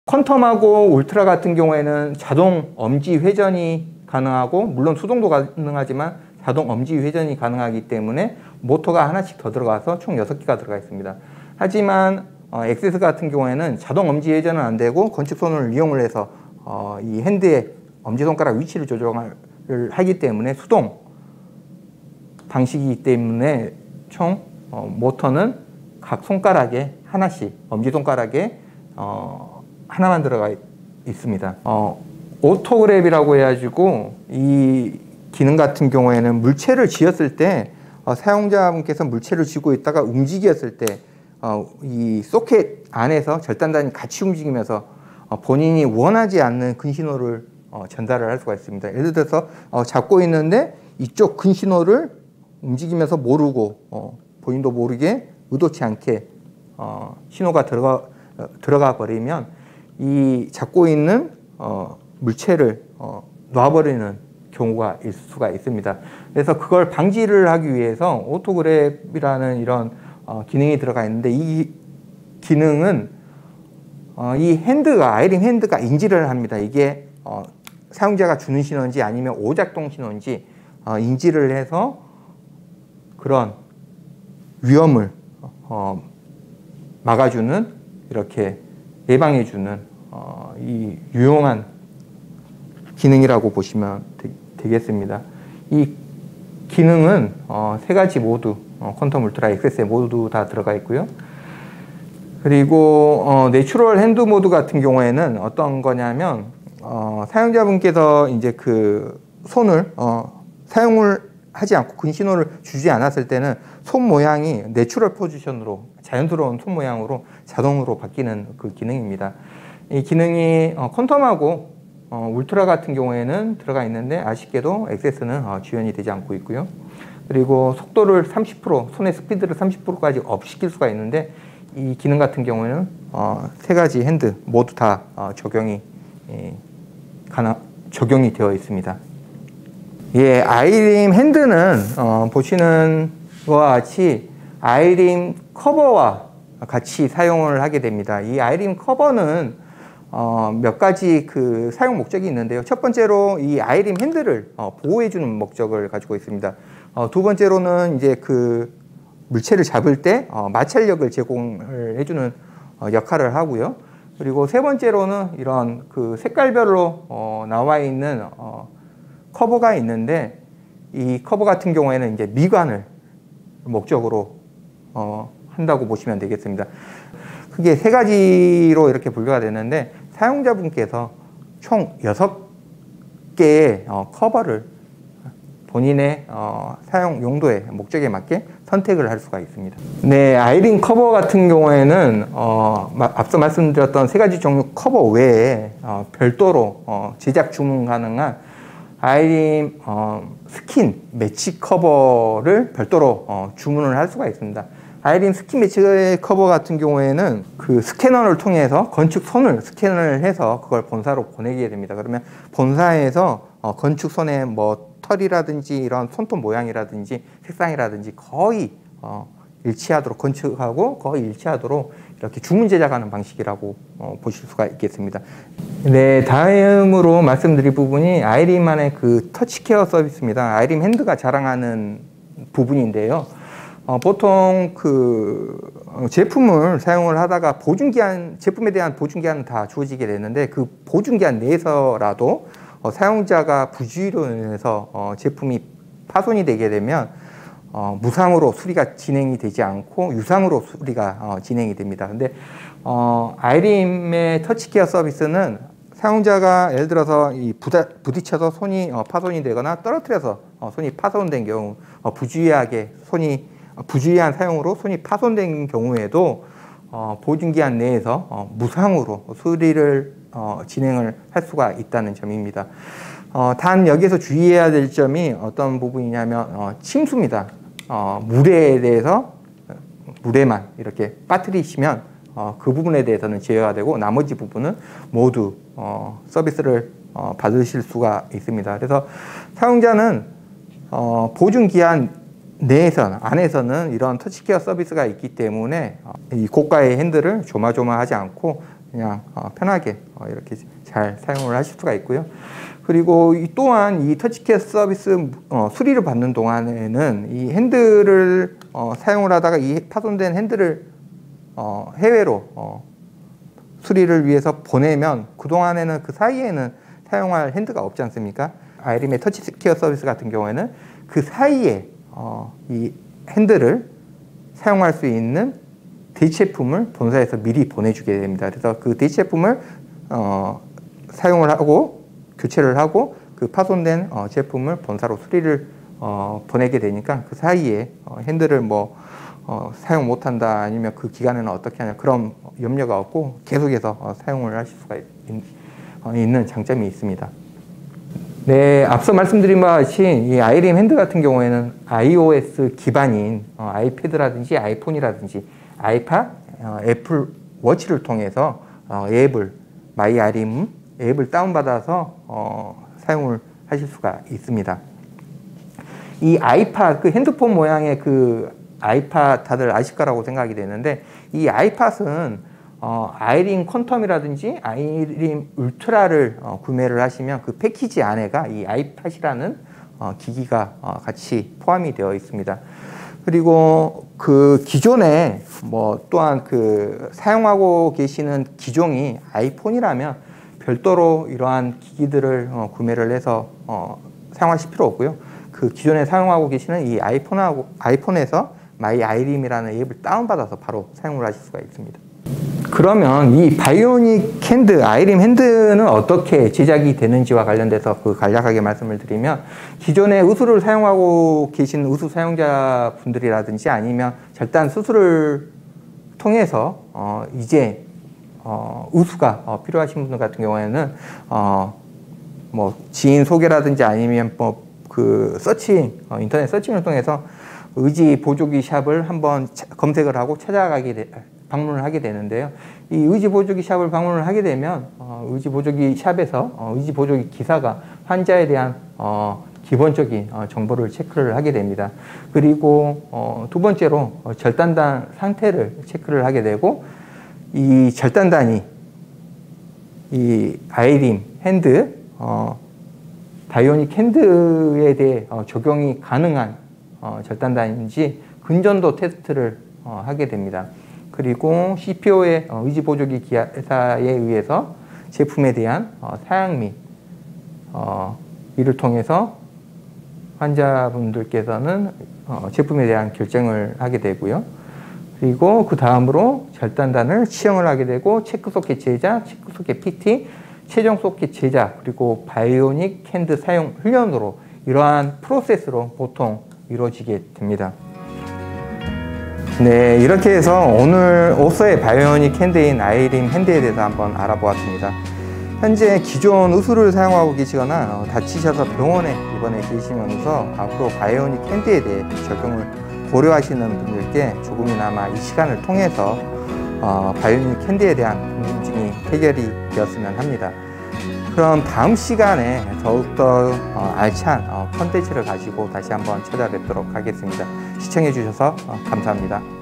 퀀텀하고 울트라 같은 경우에는 자동 엄지 회전이 가능하고, 물론 수동도 가능하지만 자동 엄지 회전이 가능하기 때문에 모터가 하나씩 더 들어가서 총 6개가 들어가 있습니다. 하지만 엑세스 같은 경우에는 자동 엄지 회전은 안 되고 건축손을 이용을 해서 이 핸드의 엄지손가락 위치를 조정을 하기 때문에 수동 방식이기 때문에 총 모터는 각 손가락에 하나씩, 엄지손가락에 하나만 들어가 있습니다. 오토그랩이라고 해가지고 이 기능 같은 경우에는 물체를 쥐었을 때 사용자분께서 물체를 쥐고 있다가 움직였을 때 이 소켓 안에서 절단단이 같이 움직이면서 본인이 원하지 않는 근신호를 전달을 할 수가 있습니다. 예를 들어서 잡고 있는데 이쪽 근신호를 움직이면서 모르고 본인도 모르게 의도치 않게 신호가 들어가 버리면 이 잡고 있는 물체를 놔버리는 경우가 있을 수가 있습니다. 그래서 그걸 방지를 하기 위해서 오토그랩이라는 이런 기능이 들어가 있는데, 이 기능은 이 핸드가, 아이림 핸드가 인지를 합니다. 이게 사용자가 주는 신호인지 아니면 오작동 신호인지 인지를 해서 그런 위험을 막아주는, 이렇게 예방해주는 이 유용한 기능이라고 보시면 되겠습니다. 이 기능은 세 가지 모두 퀀텀 울트라 엑세스에 모두 다 들어가 있고요. 그리고 내추럴 핸드 모드 같은 경우에는 어떤 거냐면 사용자분께서 이제 그 손을 사용을 하지 않고 근신호를 주지 않았을 때는 손 모양이 내추럴 포지션으로, 자연스러운 손 모양으로 자동으로 바뀌는 그 기능입니다. 이 기능이 퀀텀하고 울트라 같은 경우에는 들어가 있는데, 아쉽게도 엑세스는 지원이 되지 않고 있고요. 그리고 속도를 30%, 손의 스피드를 30%까지 업 시킬 수가 있는데, 이 기능 같은 경우에는 세 가지 핸드 모두 다 적용이 되어 있습니다. 예, 아이림 핸드는 보시는 것과 같이 아이림 커버와 같이 사용을 하게 됩니다. 이 아이림 커버는 몇 가지 그 사용 목적이 있는데요. 첫 번째로 이 아이림 핸들을 보호해주는 목적을 가지고 있습니다. 두 번째로는 이제 그 물체를 잡을 때 마찰력을 제공을 해주는 역할을 하고요. 그리고 세 번째로는 이런 그 색깔별로 나와 있는 커버가 있는데, 이 커버 같은 경우에는 이제 미관을 목적으로 한다고 보시면 되겠습니다. 크게 세 가지로 이렇게 분류가 되는데, 사용자분께서 총 6개의 커버를 본인의 사용 용도에, 목적에 맞게 선택을 할 수가 있습니다. 네, 아이림 커버 같은 경우에는 앞서 말씀드렸던 세 가지 종류 커버 외에 별도로 제작 주문 가능한 아이림 스킨 매치 커버를 별도로 주문을 할 수가 있습니다. 아이림 스킨 매치 커버 같은 경우에는 그 스캐너를 통해서 건축선을 스캔을 해서 그걸 본사로 보내게 됩니다. 그러면 본사에서 건축선의 뭐 털이라든지 이런 손톱 모양이라든지 색상이라든지 거의 일치하도록, 건축하고 거의 일치하도록 이렇게 주문 제작하는 방식이라고 보실 수가 있겠습니다. 네, 다음으로 말씀드릴 부분이 아이림만의 그 터치케어 서비스입니다. 아이림 핸드가 자랑하는 부분인데요. 보통 그 제품을 사용을 하다가 보증기한, 제품에 대한 보증기한은 다 주어지게 되는데, 그 보증기한 내에서라도 사용자가 부주의로 인해서 제품이 파손이 되게 되면 무상으로 수리가 진행이 되지 않고 유상으로 수리가 진행이 됩니다. 근데 아이림의 터치케어 서비스는 사용자가 예를 들어서 부딪혀서 손이 파손이 되거나 떨어뜨려서 손이 파손된 경우, 부주의한 사용으로 손이 파손된 경우에도 보증기한 내에서 무상으로 수리를 진행을 할 수가 있다는 점입니다. 단 여기서 주의해야 될 점이 어떤 부분이냐면 침수입니다. 물에 대해서 물에만 이렇게 빠뜨리시면 그 부분에 대해서는 제어가 되고, 나머지 부분은 모두 서비스를 받으실 수가 있습니다. 그래서 사용자는 보증기한 안에서는 이런 터치케어 서비스가 있기 때문에 이 고가의 핸들을 조마조마하지 않고 그냥 편하게 이렇게 잘 사용을 하실 수가 있고요. 그리고 또한 이 터치케어 서비스 수리를 받는 동안에는 이 핸들을 사용을 하다가 이 파손된 핸들을 해외로 수리를 위해서 보내면 그동안에는 그 사이에는 사용할 핸드가 없지 않습니까? 아이림의 터치케어 서비스 같은 경우에는 그 사이에 이 핸들을 사용할 수 있는 대체품을 본사에서 미리 보내주게 됩니다. 그래서 그 대체품을 사용을 하고 교체를 하고 그 파손된 제품을 본사로 수리를 보내게 되니까 그 사이에 핸들을 사용 못한다 아니면 그 기간에는 어떻게 하냐 그런 염려가 없고 계속해서 사용을 하실 수가 있는 장점이 있습니다. 네, 앞서 말씀드린 바와 같이 이 아이림 핸드 같은 경우에는 iOS 기반인 아이패드라든지 아이폰이라든지 아이팟, 애플 워치를 통해서 앱을 마이 아이림 앱을 다운받아서 사용을 하실 수가 있습니다. 이 아이팟, 그 핸드폰 모양의 그 아이팟 다들 아실 거라고 생각이 되는데 이 아이팟은 아이림 퀀텀이라든지 아이림 울트라를 구매를 하시면 그 패키지 안에가 이 아이팟이라는 기기가 같이 포함이 되어 있습니다. 그리고 그 기존에 또한 그 사용하고 계시는 기종이 아이폰이라면 별도로 이러한 기기들을 구매를 해서 사용하실 필요 없고요. 그 기존에 사용하고 계시는 이 아이폰에서 마이 아이림이라는 앱을 다운받아서 바로 사용을 하실 수가 있습니다. 그러면 이 바이오닉 핸드, 아이림 핸드는 어떻게 제작이 되는지와 관련돼서 그 간략하게 말씀을 드리면 기존에 의수를 사용하고 계신 의수 사용자분들이라든지 아니면 절단 수술을 통해서 이제 의수가 필요하신 분들 같은 경우에는 지인 소개라든지 아니면 그 인터넷 서칭을 통해서 의지 보조기 샵을 한번 검색을 하고 방문을 하게 되는데요. 이 의지 보조기 샵을 방문을 하게 되면 의지 보조기 샵에서 의지 보조기 기사가 환자에 대한 기본적인 정보를 체크를 하게 됩니다. 그리고 두 번째로 절단단 상태를 체크를 하게 되고 이 절단단이 이 아이림 핸드 바이오닉 핸드에 대해 적용이 가능한 절단단인지 근전도 테스트를 하게 됩니다. 그리고 CPO의 의지 보조기 기사에 의해서 제품에 대한 사양 및 이를 통해서 환자분들께서는 제품에 대한 결정을 하게 되고요. 그리고 그 다음으로 절단단을 시험을 하게 되고 체크 소켓 제작, 체크 소켓 PT, 최종 소켓 제작, 그리고 바이오닉 핸드 사용 훈련으로 이러한 프로세스로 보통 이루어지게 됩니다. 네, 이렇게 해서 오늘 오서의 바이오닉 핸드인 아이림 핸드에 대해서 한번 알아보았습니다. 현재 기존 의수를 사용하고 계시거나 다치셔서 병원에 입원해 계시면서 앞으로 바이오닉 핸드에 대해 적용을 고려하시는 분들께 조금이나마 이 시간을 통해서 바이오닉 핸드에 대한 궁금증이 해결이 되었으면 합니다. 그럼 다음 시간에 더욱더 알찬 컨텐츠를 가지고 다시 한번 찾아뵙도록 하겠습니다. 시청해 주셔서 감사합니다.